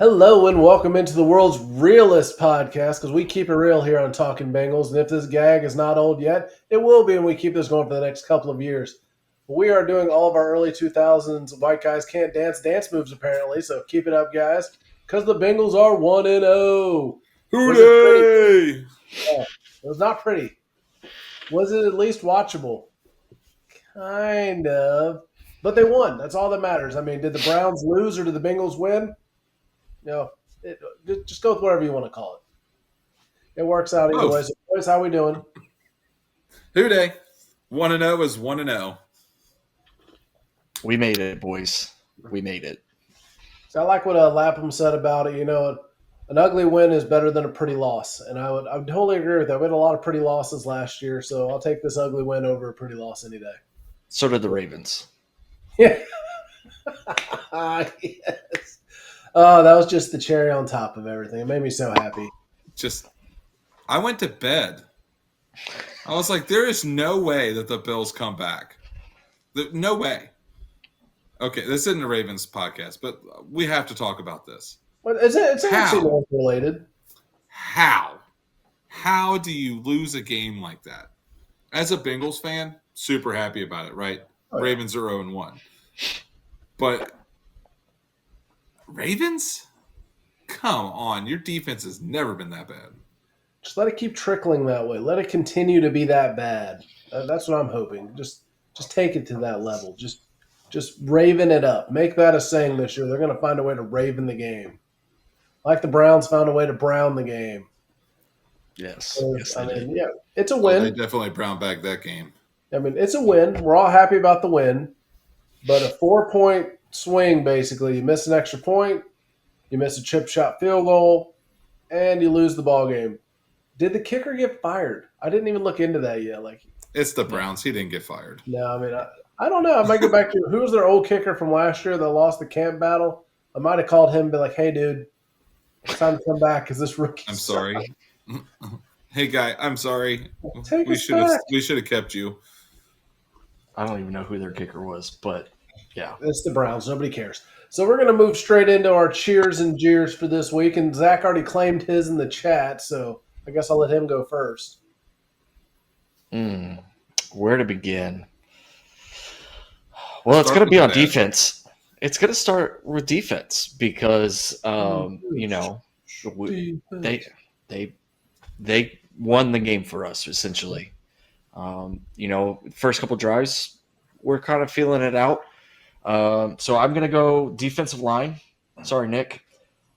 Hello and welcome into the world's realest podcast because we keep it real here on Talkin Bengals. And if this gag is not old yet, it will be, and we keep this going for the next couple of years. We are doing all of our early 2000s white guys can't dance moves apparently. So keep it up, guys, because the Bengals are 1-0. Was it pretty? Hooray! Yeah, it was not pretty. Was it at least watchable? Kind of. But they won. That's all that matters. I mean, did the Browns lose or did the Bengals win? No, just go with whatever you want to call it. It works out either way. Both. So, boys, how we doing? Hooray! 1-0 is 1-0. We made it, boys. We made it. So I like what Lapham said about it. You know, an ugly win is better than a pretty loss, and I would totally agree with that. We had a lot of pretty losses last year, so I'll take this ugly win over a pretty loss any day. So did the Ravens. Yeah. Yes. Oh, that was just the cherry on top of everything. It made me so happy. I went to bed. I was like, there is no way that the Bills come back. No way. Okay, this isn't a Ravens podcast, but we have to talk about this. But it's actually related. How? How do you lose a game like that? As a Bengals fan, super happy about it, right? Oh, yeah. Ravens are 0-1. But Ravens? Come on. Your defense has never been that bad. Just let it keep trickling that way. Let it continue to be that bad. That's what I'm hoping. Just take it to that level. Just raven it up. Make that a saying this year. They're going to find a way to raven the game. Like the Browns found a way to brown the game. Yes. So, yes, I they mean, did. yeah, it's a win. They definitely brown back that game. I mean, it's a win. We're all happy about the win. But a 4-point swing, basically. You miss an extra point, you miss a chip shot field goal, and you lose the ball game. Did the kicker get fired? I didn't even look into that yet. It's the Browns. He didn't get fired. No, I mean, I don't know. I might go back to who was their old kicker from last year that lost the camp battle. I might have called him and be like, hey, dude, it's time to come back because this rookie. I'm sorry. Hey, guy, I'm sorry. Take We us should have back. kept you. I don't even know who their kicker was, but yeah. It's the Browns. Nobody cares. So we're going to move straight into our cheers and jeers for this week. And Zach already claimed his in the chat, so I guess I'll let him go first. Where to begin? Well, it's going to be on defense. It's going to start with defense because, they won the game for us, essentially. First couple drives, we're kind of feeling it out. So I'm going to go defensive line. Sorry, Nick.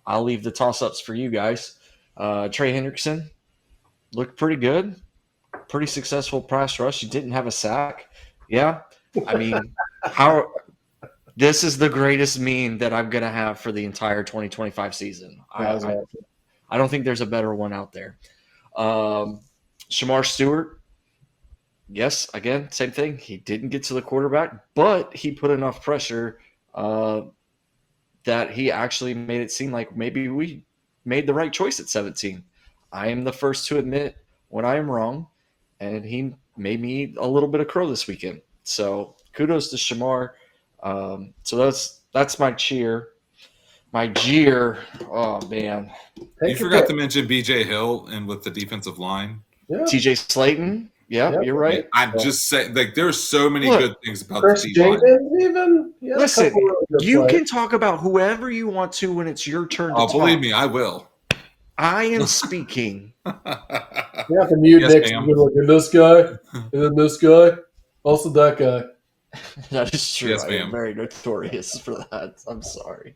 I'll leave the toss-ups for you guys. Trey Hendrickson looked pretty good. Pretty successful pass rush. He didn't have a sack. Yeah. I mean, this is the greatest meme that I'm going to have for the entire 2025 season. I don't think there's a better one out there. Shemar Stewart. Yes, again, same thing. He didn't get to the quarterback, but he put enough pressure that he actually made it seem like maybe we made the right choice at 17. I am the first to admit when I am wrong, and he made me eat a little bit of crow this weekend. So kudos to Shemar. So that's my cheer. My jeer. Oh, man. You forgot to mention B.J. Hill and with the defensive line. Yeah. T.J. Slayton. Yeah, you're right. I'm just saying, there's so many good things about Chris the D-line. Jenkins even? Listen, you can talk about whoever you want to when it's your turn to talk. Believe me, I will. I am speaking. You have to mute Nick. And this guy, and then this guy, also that guy. That is true. Yes, I am very notorious for that. I'm sorry.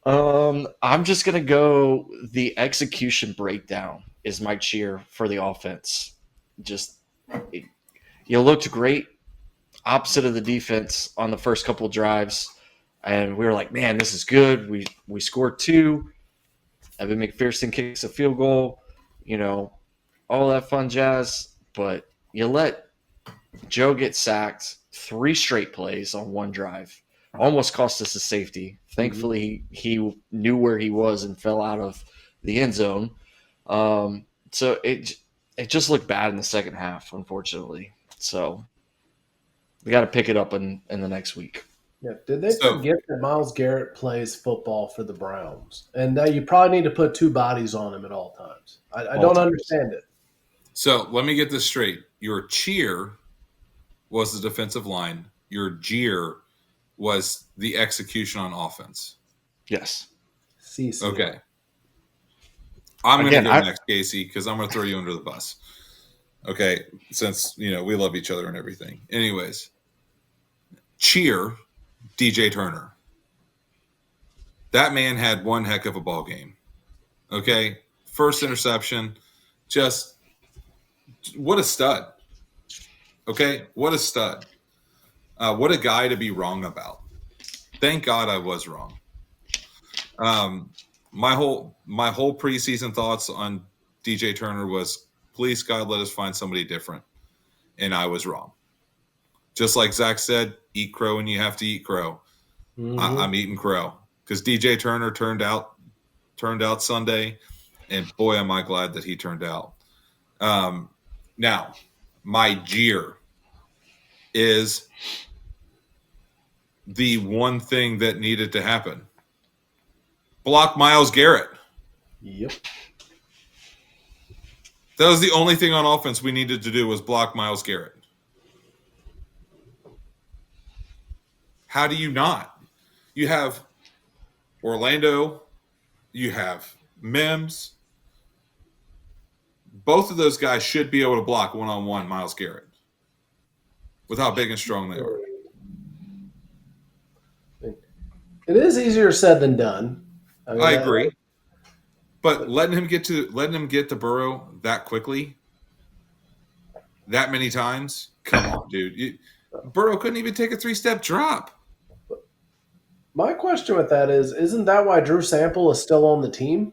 I'm just going to go the execution breakdown is my cheer for the offense. You looked great opposite of the defense on the first couple of drives, and we were like, man, this is good. We scored 2. Evan McPherson kicks a field goal, all that fun jazz, but you let Joe get sacked 3 straight plays on one drive. Almost cost us a safety. Thankfully, he knew where he was and fell out of the end zone. So it just looked bad in the second half, unfortunately. So we got to pick it up in the next week. Yeah. Did they So forget that Myles Garrett plays football for the Browns, and that you probably need to put two bodies on him at all times? I All don't times. understand it. so let me get this straight. Your cheer was the defensive line. Your jeer was the execution on offense. Yes. CC. Okay. I'm going Again, to go next, Casey, because I'm going to throw you under the bus. Okay, since we love each other and everything. Anyways, cheer DJ Turner. That man had one heck of a ball game. Okay, first interception, just what a stud. Okay, what a stud. What a guy to be wrong about. Thank God I was wrong. My whole preseason thoughts on DJ Turner was, please God, let us find somebody different, and I was wrong. Just like Zach said, eat crow and you have to eat crow. Mm-hmm. I'm eating crow because DJ Turner turned out Sunday, and boy, am I glad that he turned out. Now, my jeer is the one thing that needed to happen. Block Myles Garrett. Yep. That was the only thing on offense we needed to do was block Myles Garrett. How do you not? You have Orlando, you have Mims. Both of those guys should be able to block one-on-one Myles Garrett with how big and strong they are. It is easier said than done. I agree. But letting him get to Burrow that quickly, that many times, come on, dude. Burrow couldn't even take a 3-step drop. My question with that is, isn't that why Drew Sample is still on the team?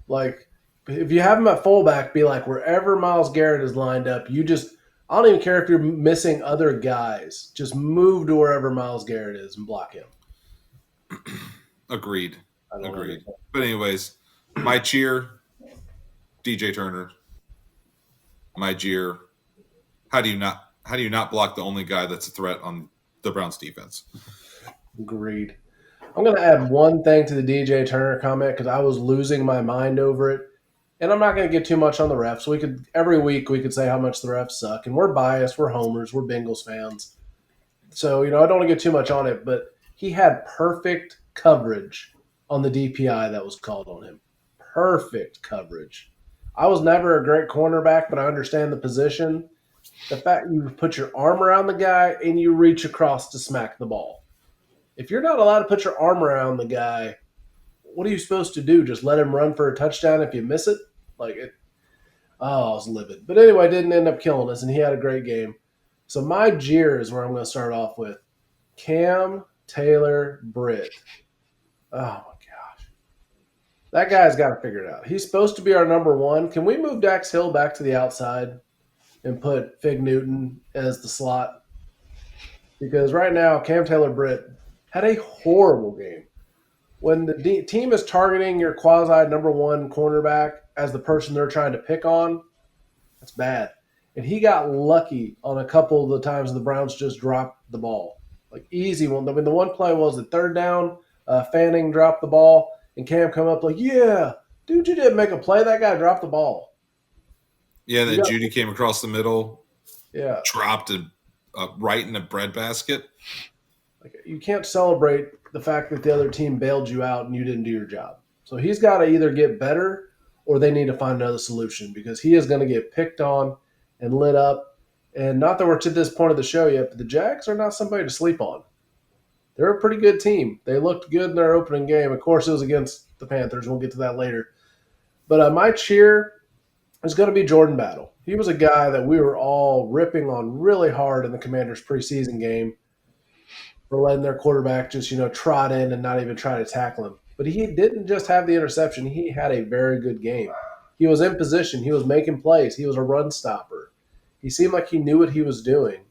Like, if you have him at fullback, be like, wherever Myles Garrett is lined up, I don't even care if you're missing other guys. Just move to wherever Myles Garrett is and block him. Agreed. Understand. But anyways, my cheer, DJ Turner. My jeer, how do you not block the only guy that's a threat on the Browns defense? Agreed. I'm going to add one thing to the DJ Turner comment because I was losing my mind over it. And I'm not going to get too much on the refs. Every week we could say how much the refs suck. And we're biased. We're homers. We're Bengals fans. So, I don't want to get too much on it. But he had perfect coverage on the DPI that was called on him. Perfect coverage. I was never a great cornerback, but I understand the position. The fact you put your arm around the guy and you reach across to smack the ball. If you're not allowed to put your arm around the guy, what are you supposed to do? Just let him run for a touchdown if you miss it? I was livid. But anyway, didn't end up killing us, and he had a great game. So my jeer is where I'm going to start off with. Cam Taylor Britt. Oh, my gosh. That guy's got to figure it out. He's supposed to be our number one. Can we move Dax Hill back to the outside and put Fig Newton as the slot? Because right now, Cam Taylor Britt had a horrible game. When the team is targeting your quasi number one cornerback as the person they're trying to pick on, that's bad. And he got lucky on a couple of the times the Browns just dropped the ball. Like easy one. I mean, the one play was the third down. Fanning dropped the ball, and Cam come up like, yeah, dude, you didn't make a play. That guy dropped the ball. Yeah, then Judy came across the middle. Yeah. Dropped it right in the bread basket. Like, you can't celebrate the fact that the other team bailed you out and you didn't do your job. So he's got to either get better or they need to find another solution because he is going to get picked on and lit up. And not that we're to this point of the show yet, but the Jags are not somebody to sleep on. They're a pretty good team. They looked good in their opening game. Of course, it was against the Panthers. We'll get to that later. But my cheer is going to be Jordan Battle. He was a guy that we were all ripping on really hard in the Commanders preseason game for letting their quarterback just, trot in and not even try to tackle him. But he didn't just have the interception. He had a very good game. He was in position. He was making plays. He was a run stopper. He seemed like he knew what he was doing.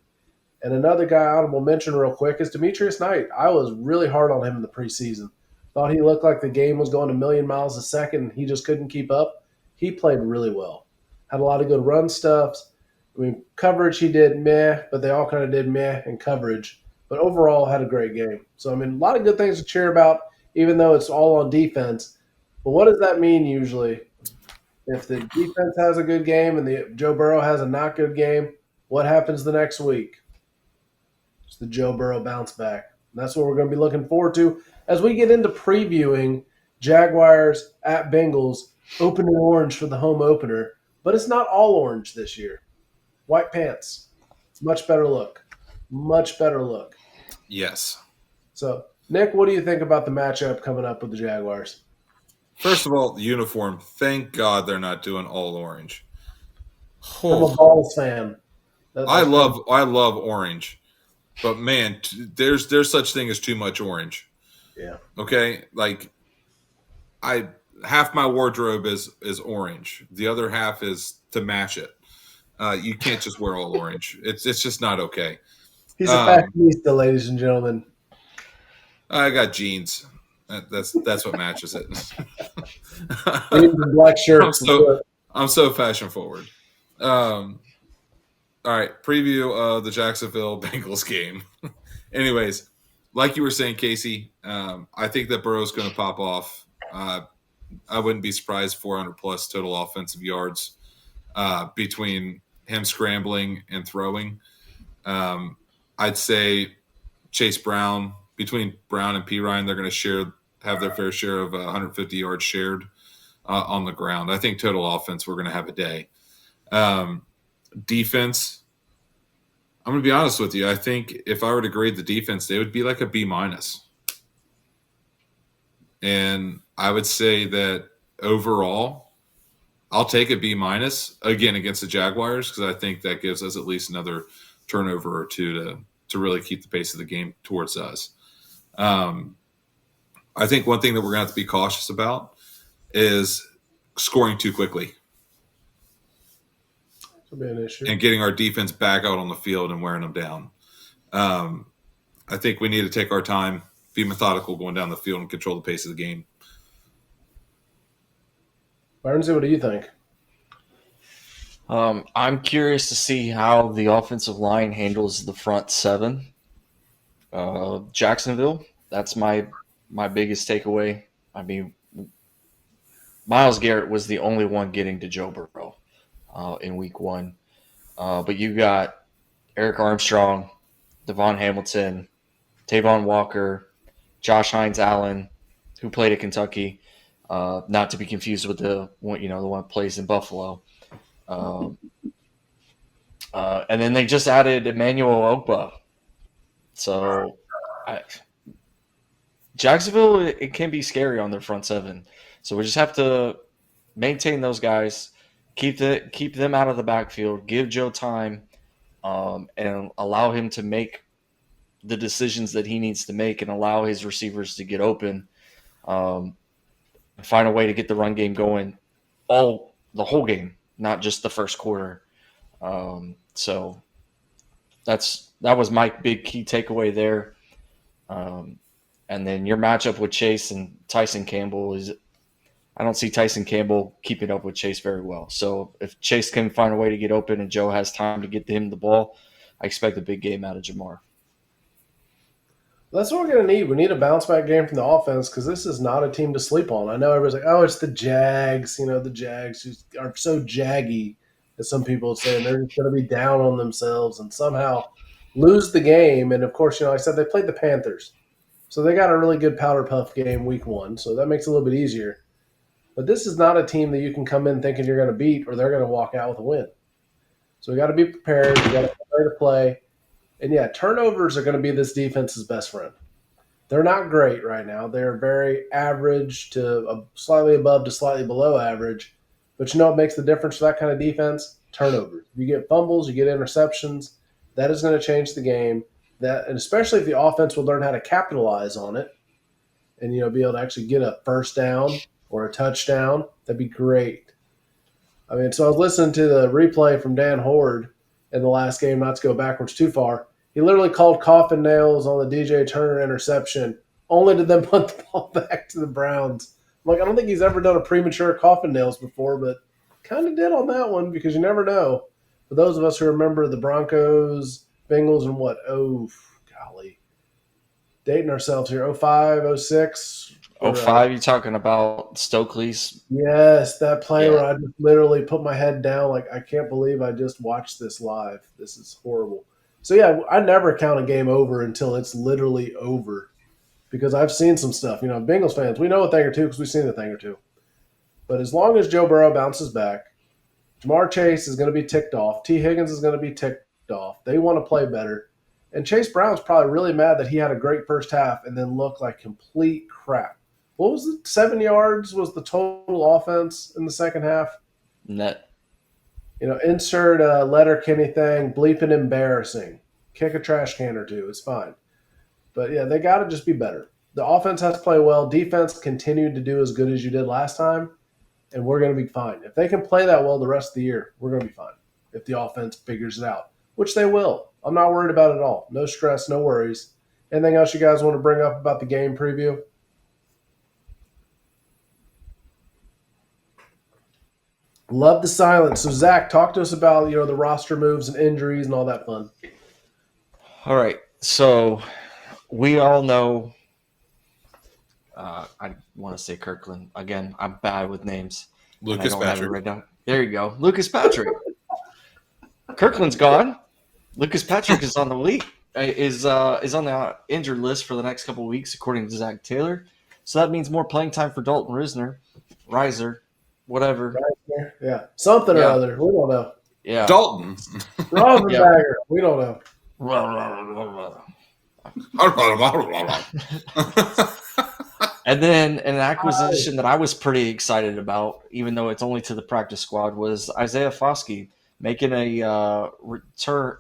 And another guy, honorable mention real quick, is Demetrius Knight. I was really hard on him in the preseason. Thought he looked like the game was going a million miles a second. And he just couldn't keep up. He played really well. Had a lot of good run stuffs. I mean, coverage he did meh, but they all kind of did meh in coverage. but overall had a great game. So, I mean, a lot of good things to cheer about, even though it's all on defense. But what does that mean usually? If the defense has a good game and the Joe Burrow has a not good game, what happens the next week? It's the Joe Burrow bounce back. And that's what we're going to be looking forward to as we get into previewing Jaguars at Bengals, opening orange for the home opener. But it's not all orange this year. White pants. Much better look. Much better look. Yes. So, Nick, what do you think about the matchup coming up with the Jaguars? First of all, the uniform. Thank God they're not doing all orange. I'm a Balls fan. I love orange, but man, there's such thing as too much orange. Yeah. Okay, like half my wardrobe is orange. The other half is to match it. You can't just wear all orange. It's just not okay. He's a fashionista, ladies and gentlemen. I got jeans. That's what matches it. Black shirt. I'm so fashion forward. All right, preview of the Jacksonville Bengals game. Anyways, like you were saying, Casey, I think that Burrow's going to pop off. I wouldn't be surprised 400 plus total offensive yards between him scrambling and throwing. I'd say Chase Brown, between Brown and P. Ryan, they're going to have their fair share of 150 yards shared on the ground. I think total offense, we're going to have a day. Defense, I'm going to be honest with you. I think if I were to grade the defense, they would be like a B-. And I would say that overall, I'll take a B- again against the Jaguars, because I think that gives us at least another turnover or two to really keep the pace of the game towards us. I think one thing that we're going to have to be cautious about is scoring too quickly. Be an issue. And getting our defense back out on the field and wearing them down. I think we need to take our time, be methodical going down the field, and control the pace of the game. Barnesy, what do you think? I'm curious to see how the offensive line handles the front seven. Jacksonville, that's my biggest takeaway. I mean, Myles Garrett was the only one getting to Joe Burrow in week one. But you got Eric Armstrong, Devon Hamilton, Tavon Walker, Josh Hines-Allen, who played at Kentucky, not to be confused with the one that plays in Buffalo. And then they just added Emmanuel Ogba. So Jacksonville, it can be scary on their front seven. So we just have to maintain those guys, keep them out of the backfield, give Joe time, and allow him to make the decisions that he needs to make, and allow his receivers to get open, and find a way to get the run game going the whole game, not just the first quarter. So that was my big key takeaway there. And then your matchup with Chase and Tyson Campbell I don't see Tyson Campbell keeping up with Chase very well. So if Chase can find a way to get open and Joe has time to get him the ball, I expect a big game out of Jamar. That's what we're going to need. We need a bounce-back game from the offense, because this is not a team to sleep on. I know everybody's like, oh, it's the Jags. The Jags who are so jaggy, as some people would say, and they're just going to be down on themselves and somehow lose the game. And, of course, like I said, they played the Panthers. So they got a really good powder puff game week one, so that makes it a little bit easier. But this is not a team that you can come in thinking you're going to beat, or they're going to walk out with a win. So we got to be prepared. We got to be ready to play. And yeah, turnovers are going to be this defense's best friend. They're not great right now. They're very average to slightly above to slightly below average. But you know what makes the difference for that kind of defense? Turnovers. You get fumbles, you get interceptions. That is going to change the game. And especially if the offense will learn how to capitalize on it, and be able to actually get a first down or a touchdown, that'd be great. I mean, so I was listening to the replay from Dan Horde in the last game, not to go backwards too far. He literally called coffin nails on the DJ Turner interception, only to then punt the ball back to the Browns. I'm like, I don't think he's ever done a premature coffin nails before, but kind of did on that one, because you never know. For those of us who remember the Broncos, Bengals, and golly, dating ourselves here. 05, 06. 05, you talking about Stokely's? Yes, that play Yeah. where I just literally put my head down like, I can't believe I just watched this live. This is horrible. So, yeah, I never count a game over until it's literally over because I've seen some stuff. You know, Bengals fans, we know a thing or two because we've seen a thing or two. But as long as Joe Burrow bounces back, Jamar Chase is going to be ticked off. T. Higgins is going to be ticked off. They want to play better. And Chase Brown's probably really mad that he had a great first half and then looked like complete crap. What was it? 7 yards was the total offense in the second half. Net. You know, insert a Letterkenny thing, bleeping embarrassing. Kick a trash can or two. It's fine. But, yeah, they got to just be better. The offense has to play well. Defense continued to do as good as you did last time, and we're going to be fine. If they can play that well the rest of the year, we're going to be fine if the offense figures it out, which they will. I'm not worried about it at all. No stress, no worries. Anything else you guys want to bring up about the game preview? Love the silence. So, Zach, talk to us about, you know, the roster moves and injuries and all that fun. All right. So we all know I want to say Kirkland. Again, I'm bad with names. Lucas Patrick. Right now. There you go. Lucas Patrick. Kirkland's gone. Lucas Patrick is on the is on the injured list for the next couple of weeks, according to Zach Taylor. So that means more playing time for Dalton Risner, whatever. Yeah, something or other. We don't know. Yeah, Dalton. Rosenberger. We don't know. And then an acquisition that I was pretty excited about, even though it's only to the practice squad, was Isaiah Foskey making a return.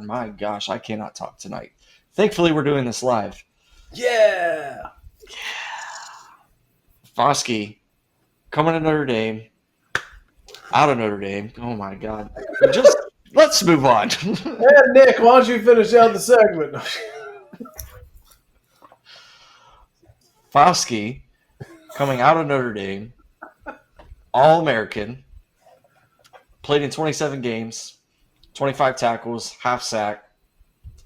My gosh, I cannot talk tonight. Thankfully, we're doing this live. Yeah. Foskey coming to Notre Dame. Out of Notre Dame. Oh, my God. Let's move on. And Nick, why don't you finish out the segment? Foskey coming out of Notre Dame, All-American, played in 27 games, 25 tackles, half sack,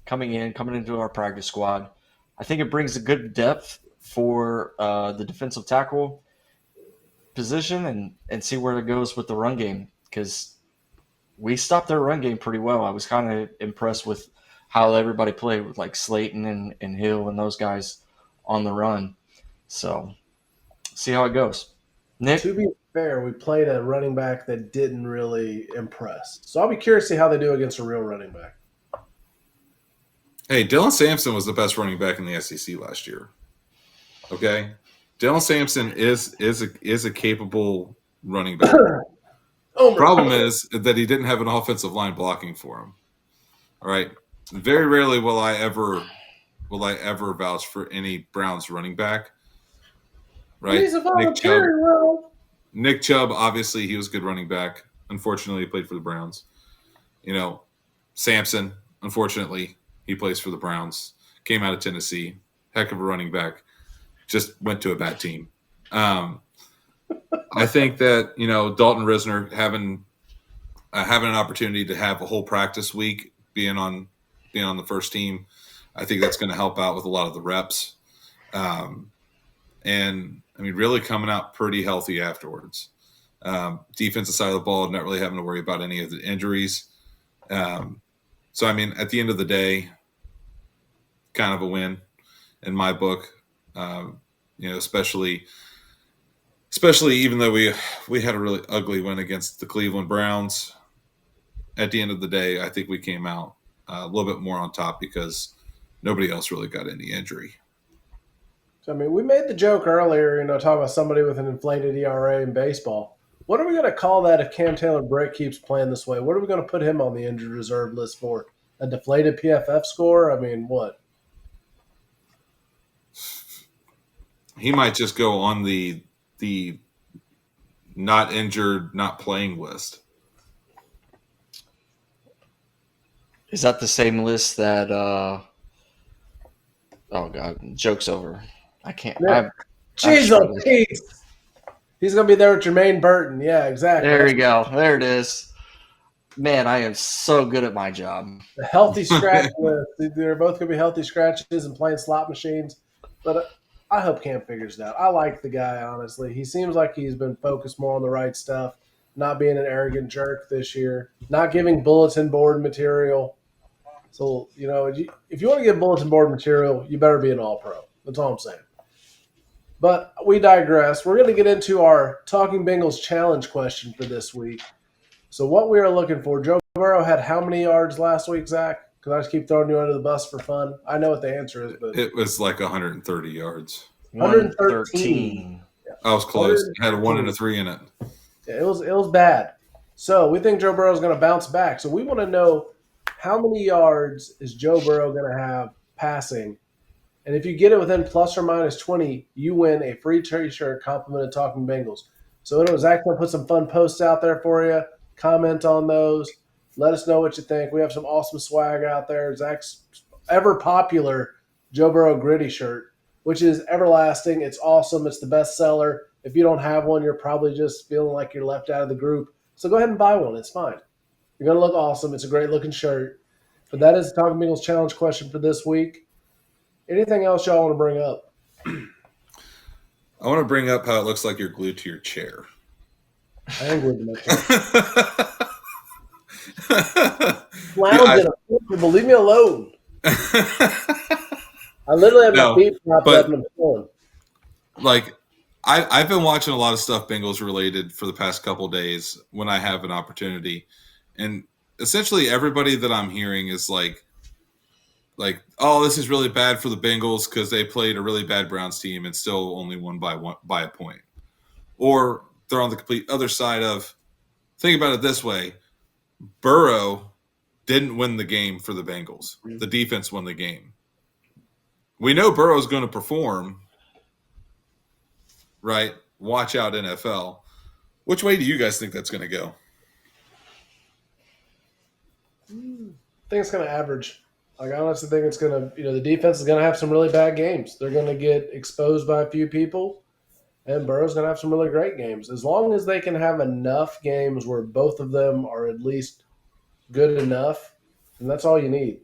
coming into our practice squad. I think it brings a good depth for the defensive tackle position and see where it goes with the run game because we stopped their run game pretty well. I was kind of impressed with how everybody played with like Slayton and Hill and those guys on the run. So, see how it goes. Nick? To be fair, we played a running back that didn't really impress. So I'll be curious to see how they do against a real running back. Hey, Dylan Sampson was the best running back in the SEC last year. Okay? Dylan Sampson is a capable running back. Problem is that he didn't have an offensive line blocking for him. All right? Very rarely will I ever vouch for any Browns running back. Right? He's a voluntary role. Nick Chubb, obviously, he was a good running back. Unfortunately, he played for the Browns. You know, Sampson, unfortunately, he plays for the Browns. Came out of Tennessee. Heck of a running back. Just went to a bad team. I think that, you know, Dalton Risner having an opportunity to have a whole practice week being on the first team, I think that's going to help out with a lot of the reps. And I mean, really coming out pretty healthy afterwards. Defensive side of the ball, not really having to worry about any of the injuries. So, I mean, at the end of the day, kind of a win in my book. You know, especially even though we had a really ugly win against the Cleveland Browns. At the end of the day, I think we came out a little bit more on top because nobody else really got any injury. So, I mean, we made the joke earlier, you know, talking about somebody with an inflated ERA in baseball. What are we going to call that if Cam Taylor-Britt keeps playing this way? What are we going to put him on the injured reserve list for? A deflated PFF score? I mean, what? He might just go on the not injured, not playing list. Is that the same list that oh God, joke's over. I can't. Yeah. Jeez, he's going to be there with Jermaine Burton. Yeah, exactly. There you go. There it is. Man, I am so good at my job. The healthy scratch list. They're both going to be healthy scratches and playing slot machines. But I hope Cam figures it out. I like the guy, honestly. He seems like he's been focused more on the right stuff, not being an arrogant jerk this year, not giving bulletin board material. So, if you want to get bulletin board material, you better be an all-pro. That's all I'm saying. But we digress. We're going to get into our Talking Bengals challenge question for this week. So what we are looking for, Joe Burrow had how many yards last week, Zach? Because I just keep throwing you under the bus for fun. I know what the answer is, but It was like 130 yards. 113. I was close. It had a 1 and a 3 in it. Yeah, it was bad. So we think Joe Burrow is going to bounce back. So we want to know how many yards is Joe Burrow going to have passing. And if you get it within plus or minus 20, you win a free t-shirt compliment of Talking Bengals. So Zach's going to put some fun posts out there for you. Comment on those. Let us know what you think. We have some awesome swag out there. Zach's ever popular Joe Burrow Gritty shirt, which is everlasting. It's awesome. It's the best seller. If you don't have one, you're probably just feeling like you're left out of the group. So go ahead and buy one. It's fine. You're going to look awesome. It's a great looking shirt. But that is the Talking Bengals challenge question for this week. Anything else y'all want to bring up? I want to bring up how it looks like you're glued to your chair. I am glued to my chair. Lounging, but leave me alone. I literally have my feet propped up and I'm chilling. Like, I've been watching a lot of stuff Bengals related for the past couple of days when I have an opportunity. And essentially everybody that I'm hearing is like, oh, this is really bad for the Bengals because they played a really bad Browns team and still only won by a point. Or they're on the complete other side of, think about it this way. Burrow didn't win the game for the Bengals. The defense won the game. We know Burrow's going to perform, right? Watch out, NFL. Which way do you guys think that's going to go? I think it's going to average. I honestly think it's going to, the defense is going to have some really bad games. They're going to get exposed by a few people, and Burrow's going to have some really great games. As long as they can have enough games where both of them are at least good enough, and that's all you need.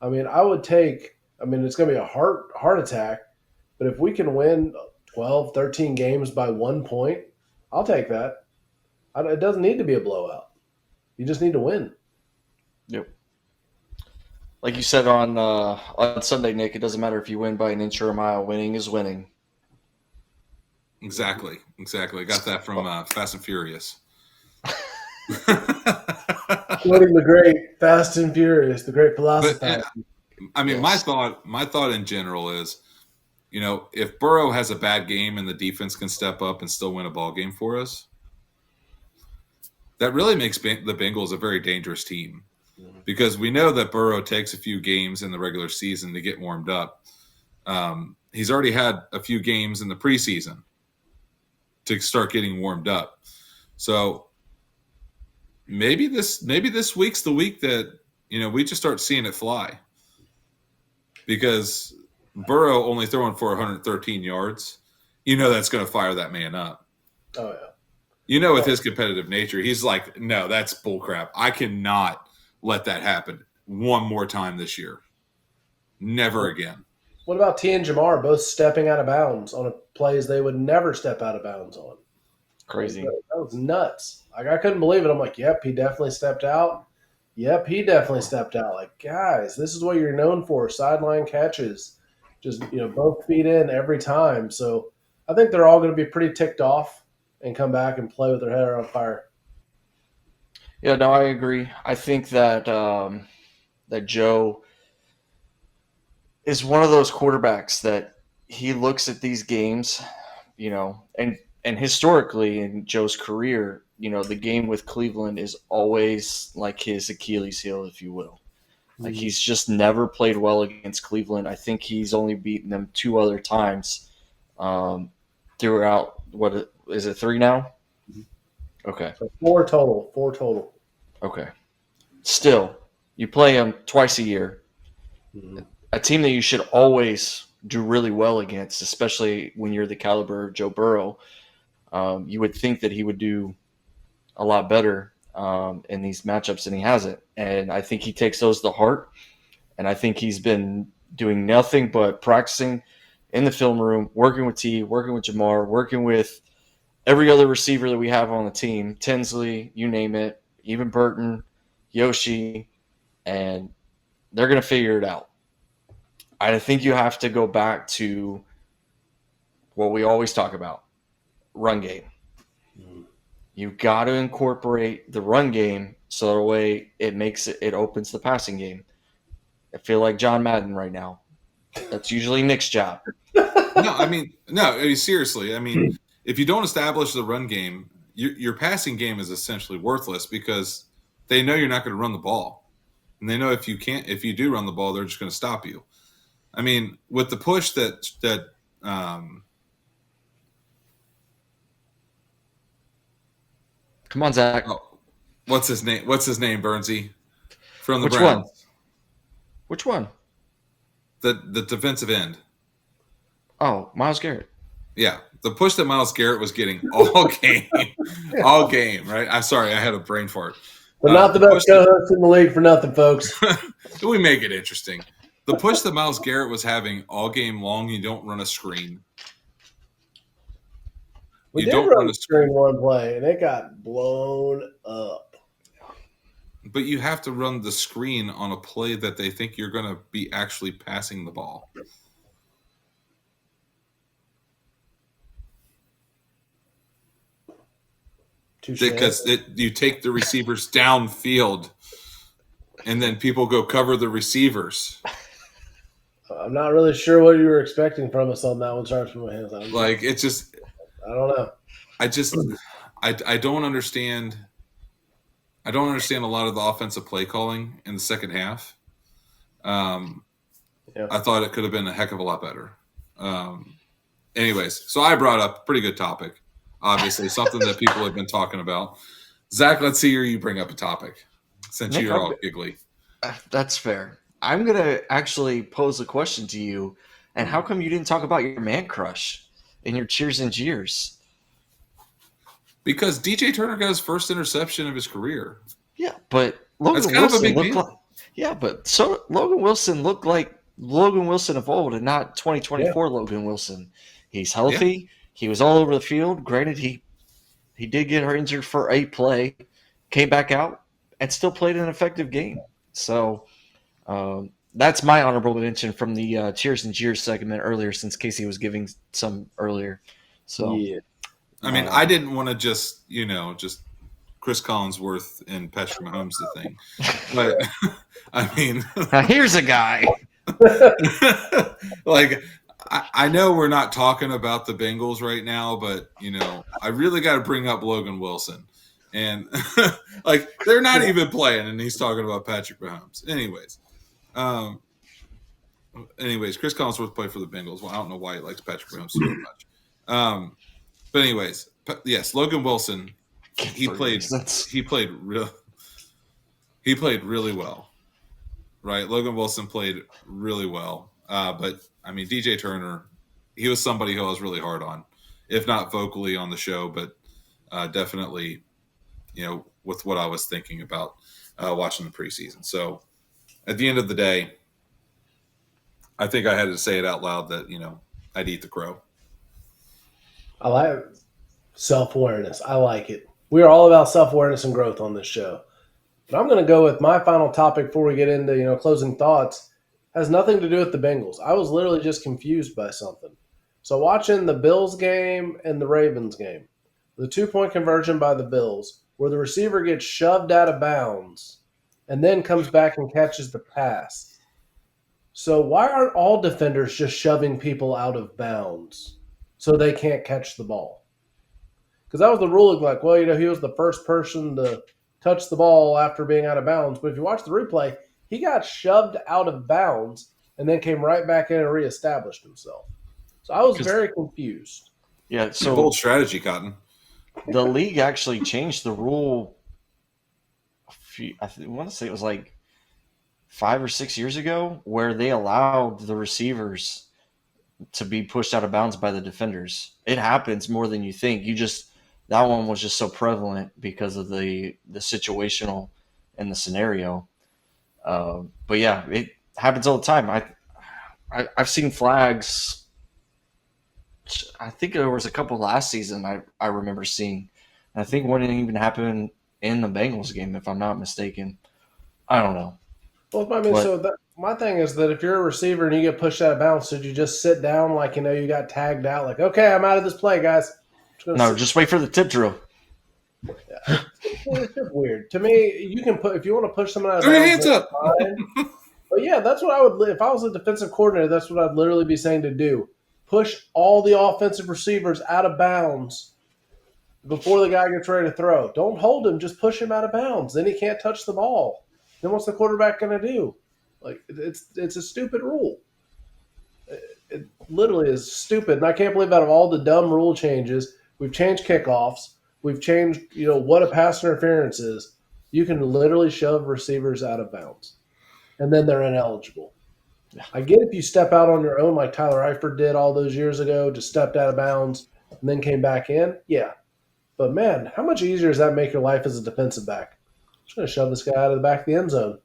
I mean, it's going to be a heart attack, but if we can win 12, 13 games by 1 point, I'll take that. It doesn't need to be a blowout. You just need to win. Yep. Like you said on Sunday, Nick, it doesn't matter if you win by an inch or a mile. Winning is winning. Exactly. I got that from Fast and Furious. Quoting the great Fast and Furious, the great philosopher. My thought in general is, if Burrow has a bad game and the defense can step up and still win a ball game for us, that really makes the Bengals a very dangerous team. Because we know that Burrow takes a few games in the regular season to get warmed up. He's already had a few games in the preseason to start getting warmed up. So maybe this week's the week that we just start seeing it fly. Because Burrow only throwing for 113 yards, that's going to fire that man up. Oh yeah. With his competitive nature, he's like, no, that's bullcrap. I cannot let that happen one more time this year. Never again. What about T and Jamar both stepping out of bounds on plays they would never step out of bounds on? Crazy. That was nuts. I couldn't believe it. I'm like, yep, he definitely stepped out. Yep, he definitely stepped out. Like, guys, this is what you're known for, sideline catches. Just, both feet in every time. So I think they're all going to be pretty ticked off and come back and play with their head on fire. Yeah, no, I agree. I think that that Joe is one of those quarterbacks that he looks at these games, and historically in Joe's career, the game with Cleveland is always like his Achilles heel, if you will. Like he's just never played well against Cleveland. I think he's only beaten them 2 other times throughout. What is it, 3 now? Okay. So 4 total. Okay. Still, you play them twice a year. Mm-hmm. A team that you should always do really well against, especially when you're the caliber of Joe Burrow. You would think that he would do a lot better. in these matchups, and he hasn't. And I think he takes those to heart. And I think he's been doing nothing but practicing in the film room, working with T, working with Jamar, working with every other receiver that we have on the team, Tinsley, you name it, even Burton, Yoshi, and they're going to figure it out. I think you have to go back to what we always talk about, run game. You've got to incorporate the run game so that way it opens the passing game. I feel like John Madden right now. That's usually Nick's job. No, seriously. I mean, if you don't establish the run game, your passing game is essentially worthless because they know you're not going to run the ball, and they know if you do run the ball, they're just going to stop you. I mean, with the push that come on, Zach. Oh, what's his name? Bernsey from the Which Browns. one? Which one? The defensive end. Oh, Myles Garrett. Yeah, the push that Myles Garrett was getting all game, right? I'm sorry, I had a brain fart. But not the best co-host in the league for nothing, folks. We make it interesting. The push that Myles Garrett was having all game long, you don't run a screen. We did run a screen one play, and it got blown up. But you have to run the screen on a play that they think you're going to be actually passing the ball. Because you take the receivers downfield, and then people go cover the receivers. I'm not really sure what you were expecting from us on that one. Sorry for my hands. It's just, I don't know. I don't understand. I don't understand a lot of the offensive play calling in the second half. I thought it could have been a heck of a lot better. Anyways, so I brought up a pretty good topic. Obviously, something that people have been talking about. Zach, let's see you bring up a topic since you're all giggly. That's fair. I'm going to actually pose a question to you. And how come you didn't talk about your man crush in your Cheers and Jeers? Because DJ Turner got his first interception of his career. Yeah, but Logan Wilson looked like – yeah, but so Logan Wilson looked like Logan Wilson of old and not 2024 Logan Wilson. He's healthy. Yeah. He was all over the field. Granted, he did get injured for a play, came back out, and still played an effective game. So that's my honorable mention from the Cheers and Jeers segment earlier, since Casey was giving some earlier. So, yeah. I mean, I didn't want to just Chris Collinsworth and Patrick Mahomes the thing, but I mean, now here's a guy. I know we're not talking about the Bengals right now, but I really got to bring up Logan Wilson, and they're not even playing, and he's talking about Patrick Mahomes. Anyways, Chris Collinsworth played for the Bengals. Well, I don't know why he likes Patrick Mahomes so much. But anyways, yes, Logan Wilson, he played really well, right? Logan Wilson played really well, but I mean, DJ Turner, he was somebody who I was really hard on, if not vocally on the show, but definitely, with what I was thinking about watching the preseason. So at the end of the day, I think I had to say it out loud that, I'd eat the crow. I like self-awareness. I like it. We are all about self-awareness and growth on this show. But I'm going to go with my final topic before we get into, closing thoughts. Has nothing to do with the Bengals. I was literally just confused by something. So watching the Bills game and the Ravens game, the 2-point conversion by the Bills, where the receiver gets shoved out of bounds and then comes back and catches the pass. So why aren't all defenders just shoving people out of bounds so they can't catch the ball? Because that was the ruling, he was the first person to touch the ball after being out of bounds. But if you watch the replay, he got shoved out of bounds and then came right back in and reestablished himself. So I was very confused. Yeah, so bold strategy, Cotton. The league actually changed the rule. I want to say it was 5 or 6 years ago, where they allowed the receivers to be pushed out of bounds by the defenders. It happens more than you think. that one was just so prevalent because of the situational and the scenario. But yeah, it happens all the time. I've seen flags. I think there was a couple last season I remember seeing. I think one didn't even happen in the Bengals game, if I'm not mistaken. I don't know. Well, I mean, But my thing is that if you're a receiver and you get pushed out of bounds, should you just sit down like you got tagged out? Like, okay, I'm out of this play, guys. no, just wait for the tip drill. It's just weird to me. You can put if you want to push someone out of Throw your bounds, hands up. fine. But yeah, that's what I would. If I was a defensive coordinator, that's what I'd literally be saying to do: push all the offensive receivers out of bounds before the guy gets ready to throw. Don't hold him; just push him out of bounds. Then he can't touch the ball. Then what's the quarterback going to do? Like it's a stupid rule. It literally is stupid, and I can't believe out of all the dumb rule changes, we've changed kickoffs, we've changed what a pass interference is. You can literally shove receivers out of bounds, and then they're ineligible. I get if you step out on your own like Tyler Eifert did all those years ago, just stepped out of bounds and then came back in. Yeah. But man, how much easier does that make your life as a defensive back? I'm just going to shove this guy out of the back of the end zone,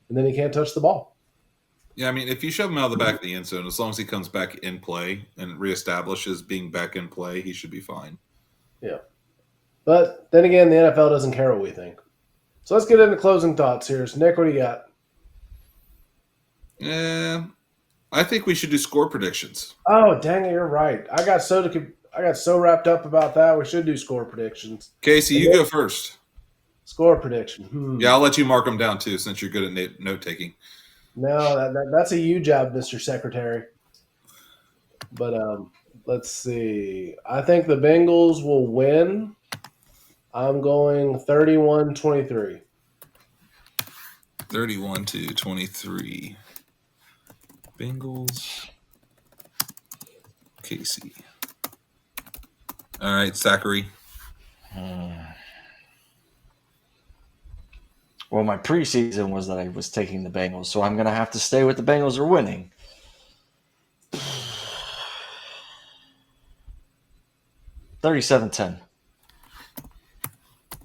and then he can't touch the ball. Yeah, I mean, if you shove him out of the back of the end zone, as long as he comes back in play and reestablishes being back in play, he should be fine. Yeah. But then again, the NFL doesn't care what we think. So let's get into closing thoughts here. So Nick, what do you got? Yeah, I think we should do score predictions. Oh, dang it, you're right. I got so wrapped up about that. We should do score predictions. Casey, you go first. Score prediction. Yeah, I'll let you mark them down too, since you're good at note taking. No, that's a you job, Mr. Secretary. But let's see. I think the Bengals will win. I'm going 31-23. 31-23. Bengals. Casey. All right, Zachary. Well, my preseason was that I was taking the Bengals, so I'm going to have to stay with the Bengals are winning. 37-10.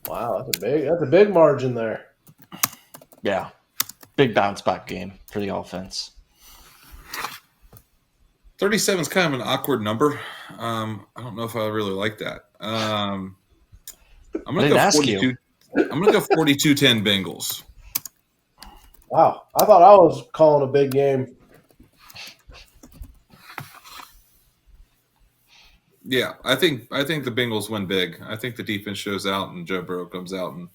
Wow, that's a big margin there. Yeah. Big bounce back game for the offense. 37 is kind of an awkward number. I don't know if I really like that. I'm going to go 42. I'm going to go 42-10 Bengals. Wow, I thought I was calling a big game. Yeah, I think the Bengals win big. I think the defense shows out and Joe Burrow comes out and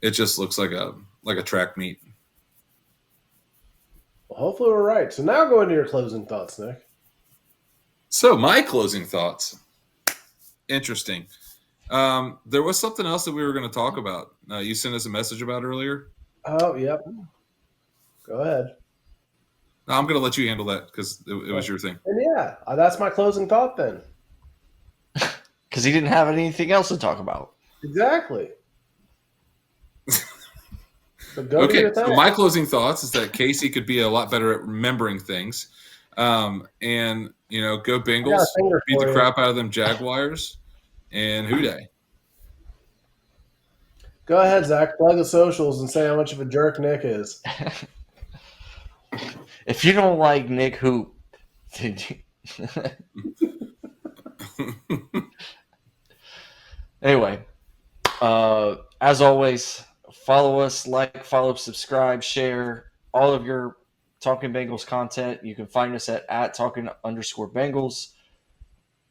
it just looks like a track meet. Well, hopefully we're right. So now go into your closing thoughts, Nick. So my closing thoughts. Interesting. There was something else that we were going to talk about. You sent us a message about earlier. Oh, yep. Go ahead. No, I'm going to let you handle that because it was your thing. And yeah, that's my closing thought then. Because he didn't have anything else to talk about. Exactly. Okay, so my closing thoughts is that Casey could be a lot better at remembering things. And, go Bengals, beat the crap out of them Jaguars, and Houday. Go ahead, Zach. Plug the socials and say how much of a jerk Nick is. If you don't like Nick Hoop, anyway, as always, follow us, follow, subscribe, share all of your Talkin Bengals content. You can find us at Talkin_Bengals.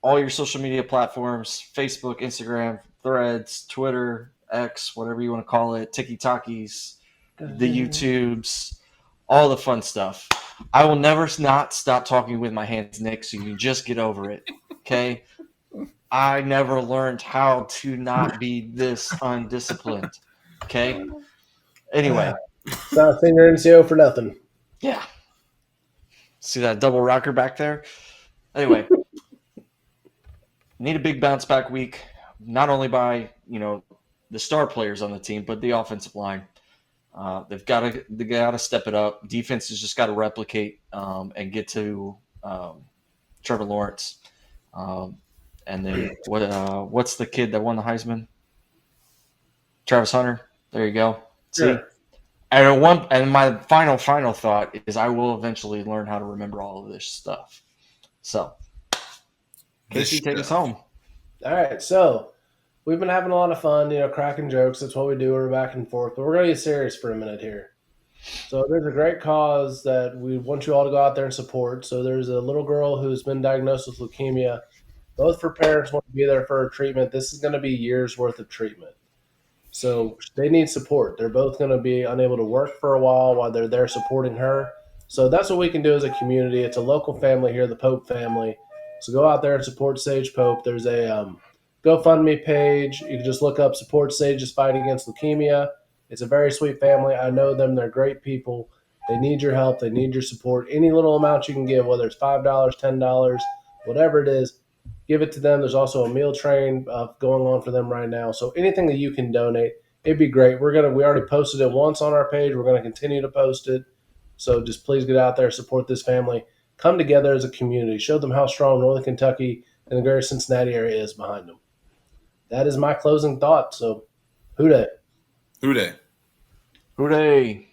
All your social media platforms, Facebook, Instagram, Threads, Twitter, X, whatever you want to call it, TikTokies, the YouTubes, all the fun stuff. I will never not stop talking with my hands, Nick, so you can just get over it, okay? I never learned how to not be this undisciplined, okay? Anyway. It's not a finger NCO for nothing. Yeah. See that double rocker back there? Anyway. Need a big bounce back week, not only by, the star players on the team, but the offensive line. They got to step it up. Defense has just got to replicate and get to Trevor Lawrence. And then what's the kid that won the Heisman? Travis Hunter. There you go. See? Sure. And my final thought is I will eventually learn how to remember all of this stuff. So, Casey, take us home. All right, so we've been having a lot of fun, cracking jokes. That's what we do. We're back and forth, but we're going to get serious for a minute here. So there's a great cause that we want you all to go out there and support. So there's a little girl who's been diagnosed with leukemia. Both her parents want to be there for her treatment. This is going to be years worth of treatment. So they need support. They're both going to be unable to work for a while they're there supporting her. So that's what we can do as a community. It's a local family here, the Pope family. So go out there and support Sage Pope. There's a GoFundMe page. You can just look up Support Sage's Fight Against Leukemia. It's a very sweet family. I know them. They're great people. They need your help. They need your support. Any little amount you can give, whether it's $5, $10, whatever it is, give it to them. There's also a meal train going on for them right now. So anything that you can donate, it'd be great. We already posted it once on our page. We're going to continue to post it. So just please get out there, support this family, come together as a community, show them how strong Northern Kentucky and the greater Cincinnati area is behind them. That is my closing thought. So, hooday. Hooday. Hooday.